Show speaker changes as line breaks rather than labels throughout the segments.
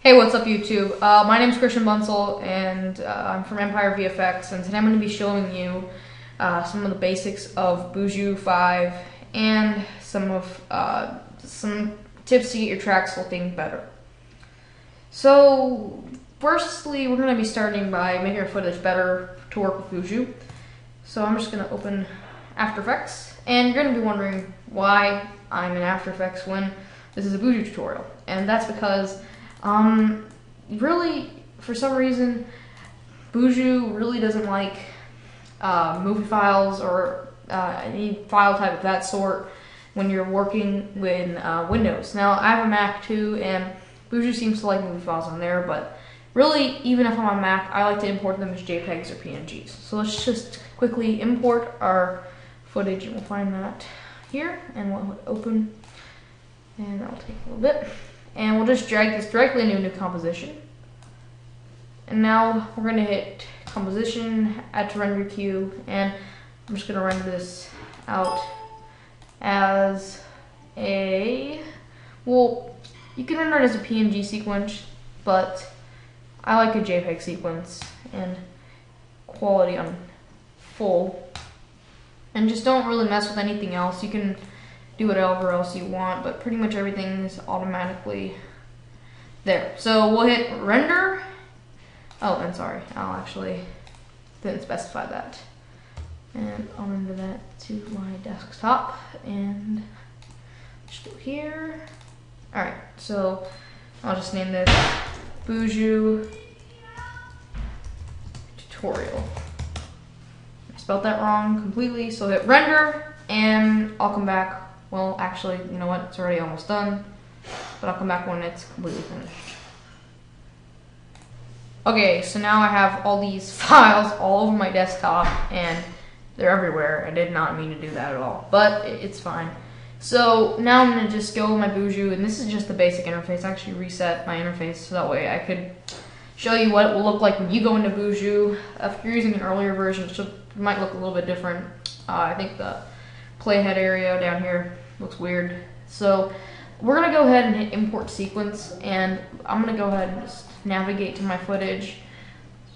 Hey, what's up YouTube? My name is Christian Bunsel and I'm from Empire VFX, and today I'm going to be showing you some of the basics of Boujou 5 and some tips to get your tracks looking better. So firstly, we're going to be starting by making our footage better to work with Boujou. So I'm just going to open After Effects, and you're going to be wondering why I'm in After Effects when this is a Boujou tutorial, and that's because really, for some reason, Boujou really doesn't like movie files or any file type of that sort when you're working with Windows. Now, I have a Mac too, and Boujou seems to like movie files on there, but really, even if I'm on Mac, I like to import them as JPEGs or PNGs. So let's just quickly import our footage, and we'll find that here, and we'll hit open, and that'll take a little bit. And we'll just drag this directly into a new composition. And now we're going to hit composition, add to render queue, and I'm just going to render this out as a, well, you can render it as a PNG sequence, but I like a JPEG sequence, and quality on full. And just don't really mess with anything else. You can do whatever else you want, but pretty much everything is automatically there. So we'll hit render. Oh, and sorry, I'll actually didn't specify that. And I'll render that to my desktop and just go here. Alright, so I'll just name this Boujou tutorial. I spelled that wrong completely, so hit render, and I'll come back. Well, actually, you know what? It's already almost done, but I'll come back when it's completely finished. Okay, so now I have all these files all over my desktop, and they're everywhere. I did not mean to do that at all, but it's fine. So now I'm gonna just go with my Boujou, and this is just the basic interface. I actually reset my interface so that way I could show you what it will look like when you go into Boujou. If you're using an earlier version, it might look a little bit different. I think the playhead area down here looks weird. So we're gonna go ahead and hit import sequence, and I'm gonna go ahead and just navigate to my footage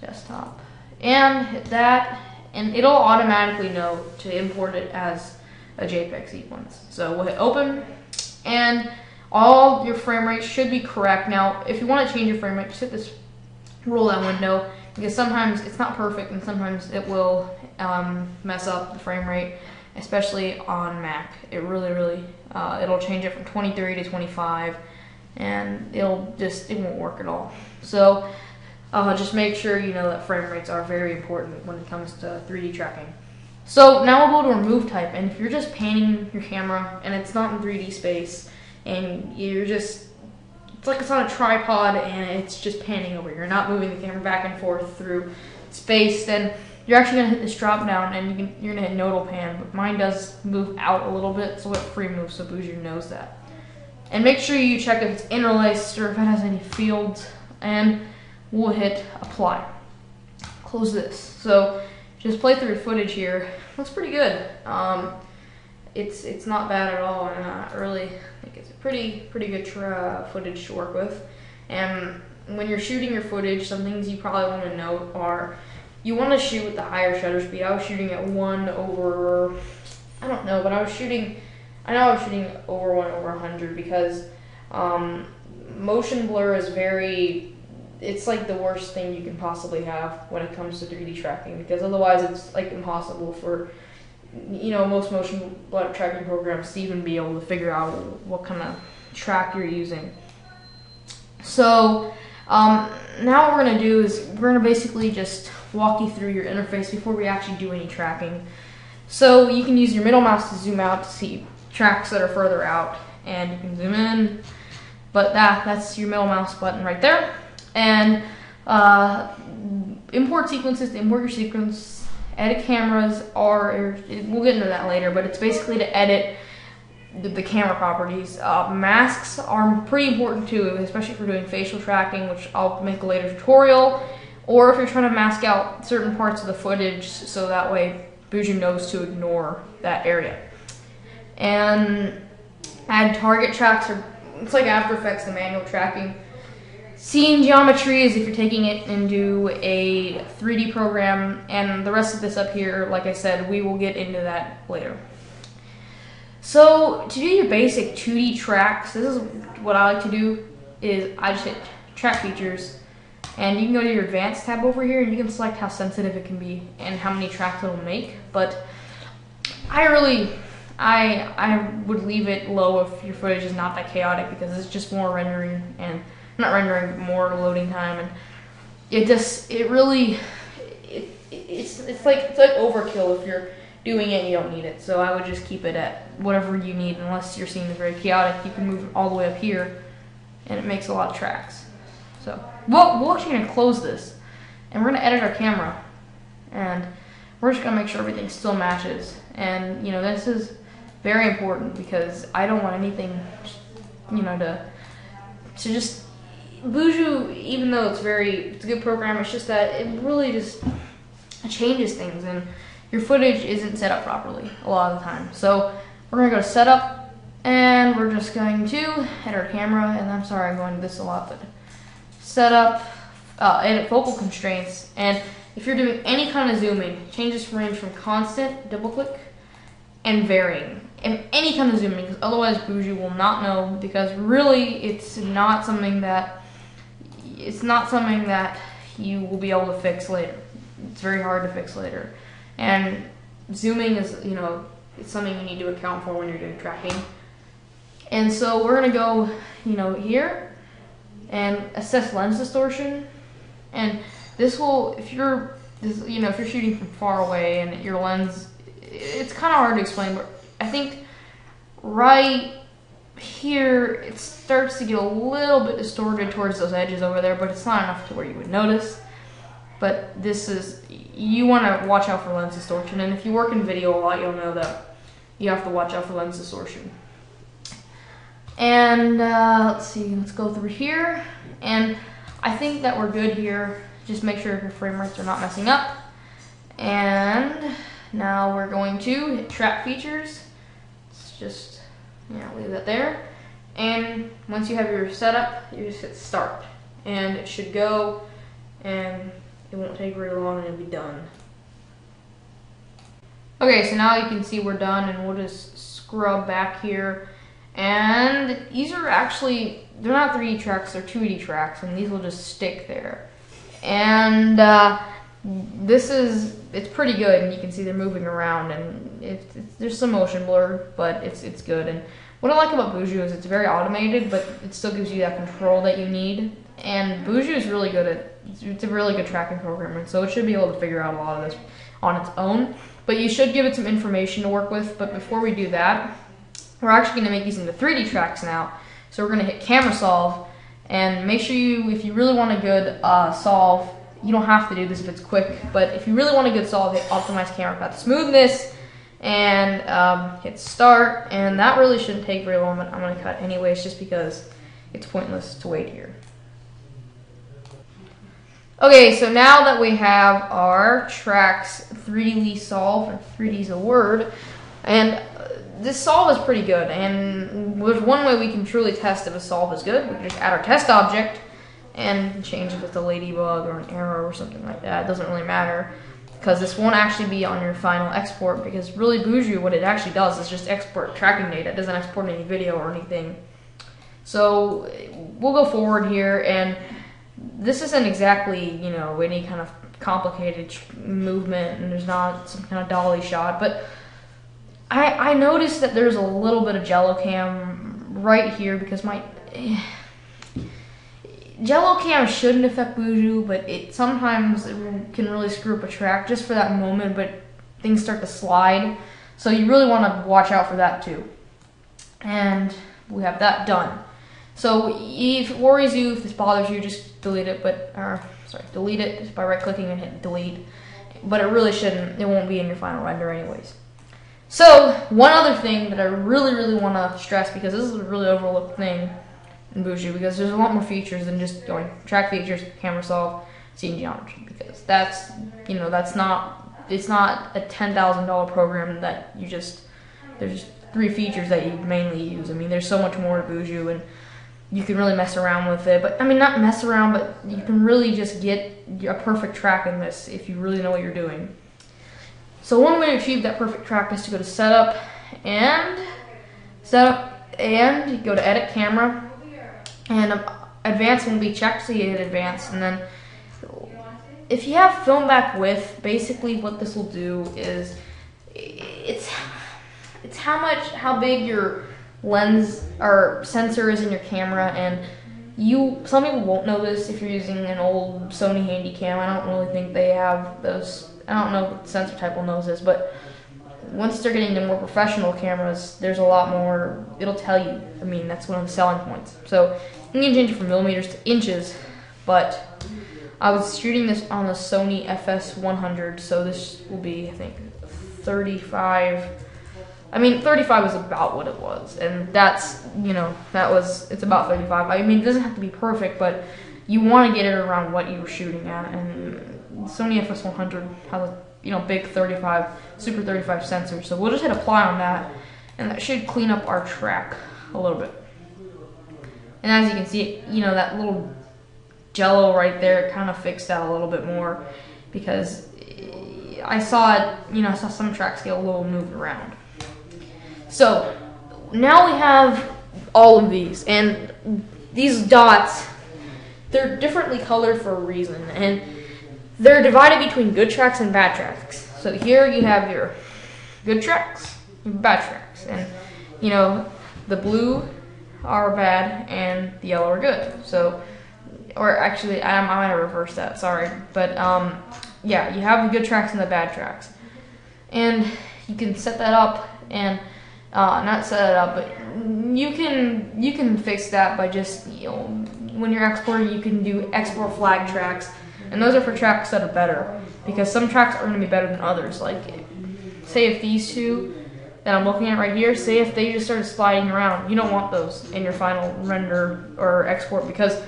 desktop and hit that, and it'll automatically know to import it as a JPEG sequence. So we'll hit open, and all your frame rates should be correct. Now, if you want to change your frame rate, just hit this roll down window, because sometimes it's not perfect and sometimes it will mess up the frame rate, especially on Mac. It really it'll change it from 23 to 25, and it won't work at all. So just make sure you know that frame rates are very important when it comes to 3D tracking. So now we'll go to remove type, and if you're just panning your camera and it's not in 3D space, and it's like it's on a tripod and it's just panning over, you're not moving the camera back and forth through space, then you're actually going to hit this drop down, and you're going to hit nodal pan, but mine does move out a little bit, so it free moves, so Boujou knows that. And make sure you check if it's interlaced or if it has any fields, and we'll hit apply. Close this. So just play through footage here. Looks pretty good. It's not bad at all, and I really think it's a pretty good footage to work with. And when you're shooting your footage, some things you probably want to note are, you want to shoot with the higher shutter speed. I was shooting at 1 over, I don't know, but I know I was shooting over 1 over 100, because motion blur is it's like the worst thing you can possibly have when it comes to 3D tracking, because otherwise it's like impossible for, most motion blur tracking programs to even be able to figure out what kind of track you're using. So now what we're going to do is we're going to basically just walk you through your interface before we actually do any tracking. So you can use your middle mouse to zoom out to see tracks that are further out, and you can zoom in, but that's your middle mouse button right there. And import sequences to import your sequence. Edit cameras we'll get into that later, but it's basically to edit the camera properties. Masks are pretty important too, especially if you're doing facial tracking, which I'll make a later tutorial, or if you're trying to mask out certain parts of the footage so that way Boujou knows to ignore that area. And add target tracks, it's like After Effects, the manual tracking. Seeing geometry is if you're taking it into a 3D program, and the rest of this up here, like I said, we will get into that later. So to do your basic 2D tracks, this is what I like to do, is I just hit track features, and you can go to your advanced tab over here and you can select how sensitive it can be and how many tracks it'll make. But I would leave it low if your footage is not that chaotic, because it's just more rendering, and not rendering, but more loading time, and it's like overkill if you're doing it and you don't need it. So I would just keep it at whatever you need, unless you're seeing it very chaotic. You can move it all the way up here, and it makes a lot of tracks. So we're actually gonna close this, and we're gonna edit our camera, and we're just gonna make sure everything still matches. And this is very important, because I don't want anything, to just Boujou, even though it's a good program, it's just that it really just changes things, and your footage isn't set up properly a lot of the time. So we're gonna go to setup, and we're just going to edit our camera, and I'm sorry I'm going to this a lot, but setup, edit focal constraints, and if you're doing any kind of zooming, change this range from constant, double click, and varying, and any kind of zooming, because otherwise Boujou will not know, because really it's not something that you will be able to fix later. It's very hard to fix later, and zooming is it's something you need to account for when you're doing tracking. And so we're gonna go here and assess lens distortion, and this will, if you're shooting from far away and your lens, it's kind of hard to explain, but I think right here it starts to get a little bit distorted towards those edges over there, but it's not enough to where you would notice. But you want to watch out for lens distortion, and if you work in video a lot, you'll know that you have to watch out for lens distortion. And let's see, let's go through here, and I think that we're good here. Just make sure your frame rates are not messing up. And now we're going to hit track features. Let's just leave that there. And once you have your setup, you just hit start, and it should go, and it won't take very long, and it'll be done. Okay, so now you can see we're done, and we'll just scrub back here. And these are actually, they're not 3D tracks, they're 2D tracks, and these will just stick there. And it's pretty good, and you can see they're moving around, and there's some motion blur, but it's good. And what I like about Boujou is it's very automated, but it still gives you that control that you need. And Boujou is really good it's a really good tracking program, and so it should be able to figure out a lot of this on its own. But you should give it some information to work with. But before we do that, we're actually going to make these into 3D tracks now. So we're going to hit camera solve, and make sure if you really want a good solve, you don't have to do this if it's quick, but if you really want a good solve, hit optimize camera path smoothness, and hit start. And that really shouldn't take very long, but I'm going to cut anyways, just because it's pointless to wait here. Okay, so now that we have our tracks 3D solved, and 3D is a word, and this solve is pretty good, and there's one way we can truly test if a solve is good. We can just add our test object and change if it's a ladybug or an arrow or something like that. It doesn't really matter, because this won't actually be on your final export, because really Boujou, what it actually does is just export tracking data. It doesn't export any video or anything. So we'll go forward here, and this isn't exactly, any kind of complicated movement, and there's not some kind of dolly shot, but I noticed that there's a little bit of jello cam right here, because jello cam shouldn't affect Boujou, but it sometimes can really screw up a track just for that moment, but things start to slide, so you really want to watch out for that too. And we have that done. So if it worries you, if this bothers you, just delete it, delete it just by right clicking and hit delete. But it really shouldn't, it won't be in your final render anyways. So one other thing that I really want to stress, because this is a really overlooked thing in Boujou, because there's a lot more features than just going track features, camera solve, scene geometry, because that's not a $10,000 program that there's just 3 features that you mainly use. I mean, there's so much more to Boujou, and you can really mess around with it. But I mean, not mess around, but you can really just get a perfect track in this if you really know what you're doing. So one way to achieve that perfect track is to go to setup and go to edit camera, and advanced will be checked, so you hit advanced. And then if you have film back with, basically what this will do is it's how big your lens or sensor is in your camera. And some people won't know this if you're using an old Sony Handycam. I don't really think they have those. I don't know what sensor type will know this, but once they're getting to more professional cameras, there's a lot more. It'll tell you. I mean, that's one of the selling points. So you can change it from millimeters to inches, but I was shooting this on the Sony FS100, so this will be, I think, 35. I mean, 35 was about what it was, and that's, it's about 35. I mean, it doesn't have to be perfect, but you want to get it around what you were shooting at, and Sony FS100 has a, big 35, super 35 sensor, so we'll just hit apply on that, and that should clean up our track a little bit. And as you can see, that little jello right there kind of fixed that a little bit more, because I saw it, I saw some tracks get a little moved around. So now we have all of these, and these dots, they're differently colored for a reason, and they're divided between good tracks and bad tracks. So here you have your good tracks, your bad tracks, and the blue are bad and the yellow are good. So, or actually, I might have reversed that, sorry, but yeah, you have the good tracks and the bad tracks, and you can set that up, and not set it up, but you can fix that by just when you're exporting, you can do export flag tracks, and those are for tracks that are better, because some tracks are going to be better than others. Like, say if these two that I'm looking at right here, say if they just started sliding around, you don't want those in your final render or export, because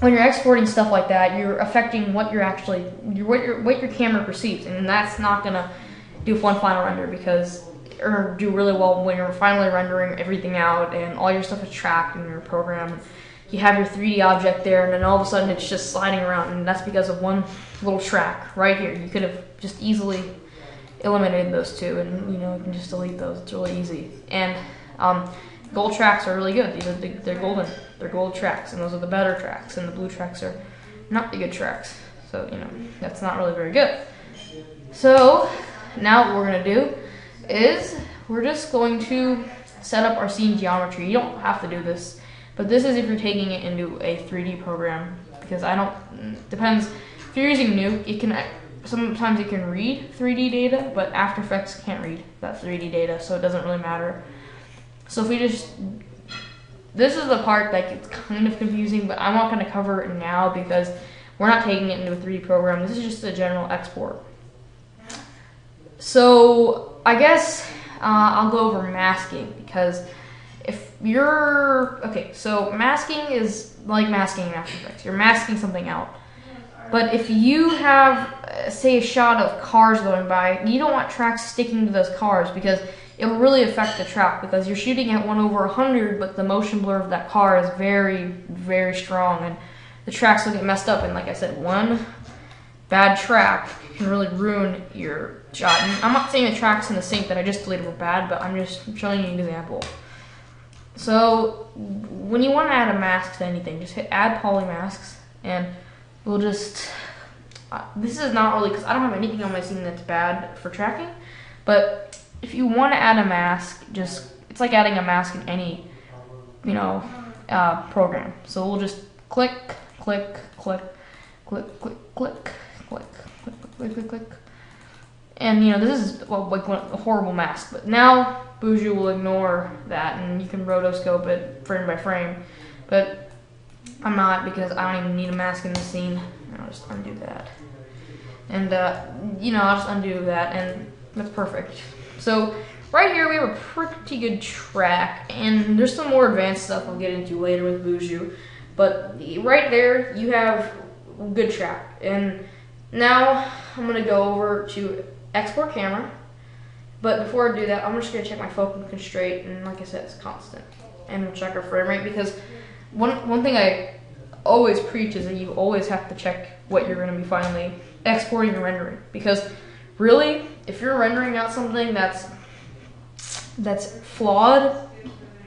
when you're exporting stuff like that, you're affecting what you're actually, what your camera perceives, and that's not gonna do one final render, or do really well when you're finally rendering everything out and all your stuff is tracked in your program. You have your 3D object there, and then all of a sudden it's just sliding around, and that's because of one little track right here. You could have just easily eliminated those two, and you can just delete those. It's really easy. And gold tracks are really good. They're golden. They're gold tracks, and those are the better tracks, and the blue tracks are not the good tracks. So that's not really very good. So now what we're gonna do is we're just going to set up our scene geometry. You don't have to do this, but this is if you're taking it into a 3D program, because depends. If you're using Nuke, sometimes it can read 3D data, but After Effects can't read that 3D data, so it doesn't really matter. So if we this is the part that gets kind of confusing, but I'm not going to cover it now because we're not taking it into a 3D program. This is just a general export. So I guess I'll go over masking, because if you're, so masking is like masking in After Effects. You're masking something out. But if you have, say, a shot of cars going by, you don't want tracks sticking to those cars, because it will really affect the track, because you're shooting at 1/100, but the motion blur of that car is very, very strong, and the tracks will get messed up. And like I said, one bad track can really ruin your shot. And I'm not saying the tracks in the sync that I just deleted were bad, but I'm just showing you an example. So when you want to add a mask to anything, just hit add poly masks, and we'll just, this is not really, because I don't have anything on my scene that's bad for tracking, but if you want to add a mask, it's like adding a mask in any, program. So we'll just click, click, click, click, click, click, click, click, click, click. And this is like a horrible mask, but now Boujou will ignore that, and you can rotoscope it frame by frame, but I'm not, because I don't even need a mask in the scene. I'll just undo that, and I'll just undo that, and that's perfect. So right here we have a pretty good track, and there's some more advanced stuff I'll get into later with Boujou, but right there you have a good track. And now I'm gonna go over to export camera, but before I do that, I'm just gonna check my focal constraint, and like I said, it's constant, and we'll check our frame rate, because one thing I always preach is that you always have to check what you're going to be finally exporting and rendering, because really, if you're rendering out something that's flawed,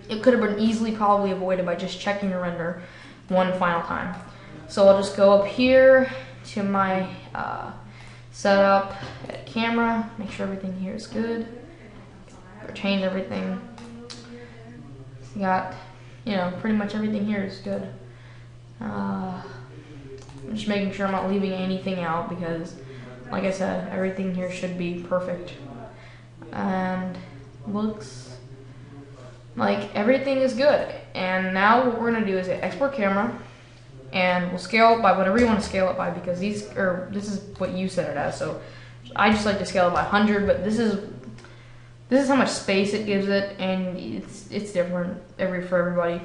it could have been easily probably avoided by just checking your render one final time. So I'll just go up here to my setup at camera, make sure everything here is good, or change everything. Got, pretty much everything here is good. I'm just making sure I'm not leaving anything out because, like I said, everything here should be perfect. And looks like everything is good. And now what we're gonna do is hit export camera, and we'll scale it by whatever you want to scale it by, because this is what you set it as. So I just like to scale it by 100, but this is how much space it gives it, and it's different for everybody.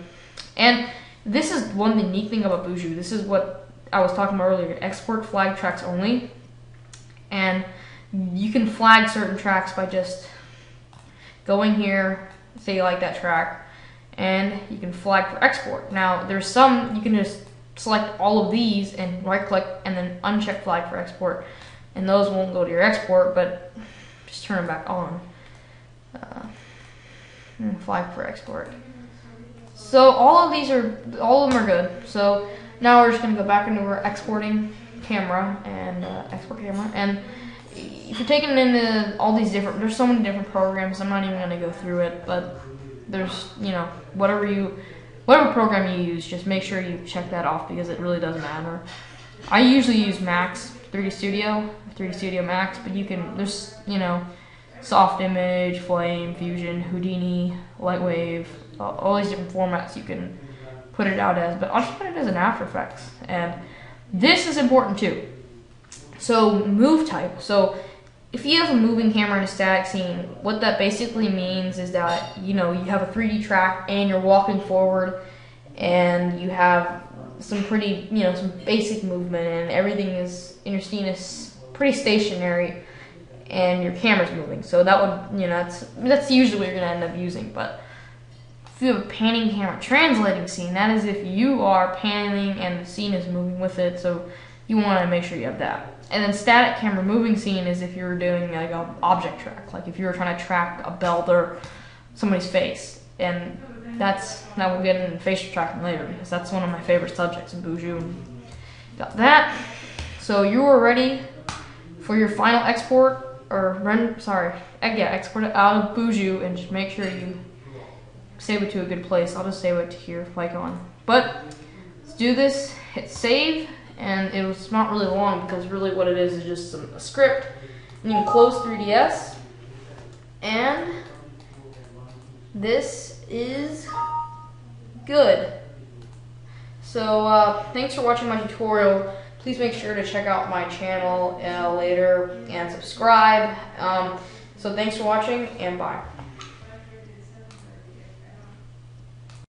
And this is one unique thing about Boujou. This is what I was talking about earlier. Export flag tracks only, and you can flag certain tracks by just going here, say you like that track, and you can flag for export. Now there's some you can just select all of these and right click and then uncheck flag for export, and those won't go to your export, but just turn them back on. Flag for export. So all of them are good. So now we're just gonna go back into our exporting camera and export camera. And if you're taking into all these there's so many different programs. I'm not even gonna go through it, but there's whatever program you use, just make sure you check that off because it really doesn't matter. I usually use Max 3D Studio Max, but there's soft image, flame, fusion, Houdini, lightwave, all these different formats you can put it out as, but I'll just put it as an After Effects. And this is important too. So move type. So if you have a moving camera in a static scene, what that basically means is that you have a 3D track and you're walking forward and you have some pretty some basic movement and everything is in your scene is pretty stationary and your camera's moving. So that would that's usually what you're gonna end up using. But if you have a panning camera translating scene, that is if you are panning and the scene is moving with it, so you want to make sure you have that. And then static camera moving scene is if you're doing like an object track, like if you were trying to track a belt or somebody's face. And now we'll get into facial tracking later because that's one of my favorite subjects in Boujou. Got that. So you are ready for your final export export it out of Boujou, and just make sure you save it to a good place. I'll just save it to here, Icon. But let's do this. Hit save, and it's not really long because really what it is just a script. And you can close 3ds, and this is good. So thanks for watching my tutorial. Please make sure to check out my channel later and subscribe. So thanks for watching, and bye.